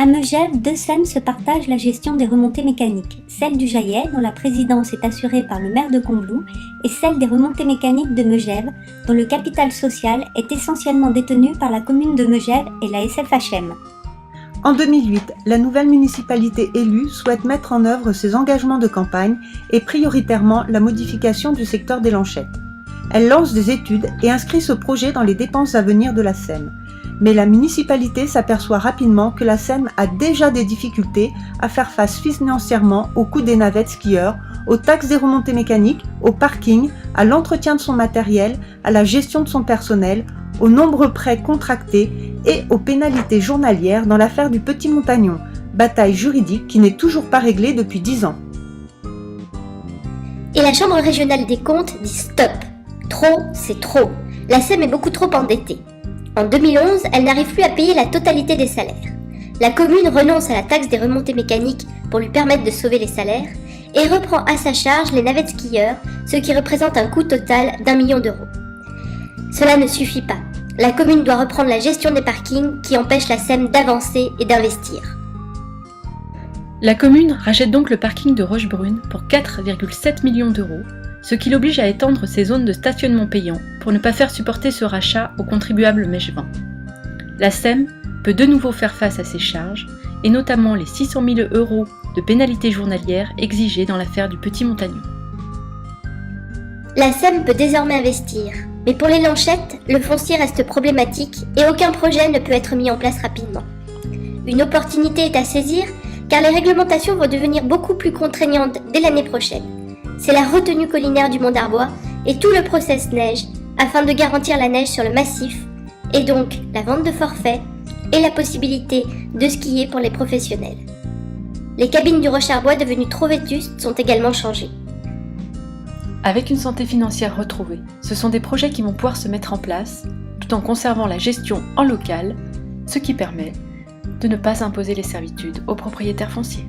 À Megève, deux SEM se partagent la gestion des remontées mécaniques, celle du Jaillet, dont la présidence est assurée par le maire de Combloux, et celle des remontées mécaniques de Megève, dont le capital social est essentiellement détenu par la commune de Megève et la SFHM. En 2008, la nouvelle municipalité élue souhaite mettre en œuvre ses engagements de campagne et prioritairement la modification du secteur des Lanchettes. Elle lance des études et inscrit ce projet dans les dépenses à venir de la SEM. Mais la municipalité s'aperçoit rapidement que la SEM a déjà des difficultés à faire face financièrement au coût des navettes skieurs, aux taxes des remontées mécaniques, au parking, à l'entretien de son matériel, à la gestion de son personnel, aux nombreux prêts contractés et aux pénalités journalières dans l'affaire du Petit Montagnon, bataille juridique qui n'est toujours pas réglée depuis 10 ans. Et la Chambre régionale des comptes dit stop. Trop, c'est trop. La SEM est beaucoup trop endettée. En 2011, elle n'arrive plus à payer la totalité des salaires. La commune renonce à la taxe des remontées mécaniques pour lui permettre de sauver les salaires et reprend à sa charge les navettes skieurs, ce qui représente un coût total d'1 million d'euros. Cela ne suffit pas. La commune doit reprendre la gestion des parkings qui empêche la SEM d'avancer et d'investir. La commune rachète donc le parking de Rochebrune pour 4,7 millions d'euros, ce qui l'oblige à étendre ses zones de stationnement payant pour ne pas faire supporter ce rachat aux contribuables mégevins. La SEM peut de nouveau faire face à ses charges, et notamment les 600 000 euros de pénalités journalières exigées dans l'affaire du Petit Montagnon. La SEM peut désormais investir, mais pour les Lanchettes, le foncier reste problématique et aucun projet ne peut être mis en place rapidement. Une opportunité est à saisir car les réglementations vont devenir beaucoup plus contraignantes dès l'année prochaine. C'est la retenue collinaire du Mont d'Arbois et tout le process neige afin de garantir la neige sur le massif et donc la vente de forfaits et la possibilité de skier pour les professionnels. Les cabines du Roche-Arbois devenues trop vétustes sont également changées. Avec une santé financière retrouvée, ce sont des projets qui vont pouvoir se mettre en place tout en conservant la gestion en local, ce qui permet de ne pas imposer les servitudes aux propriétaires fonciers.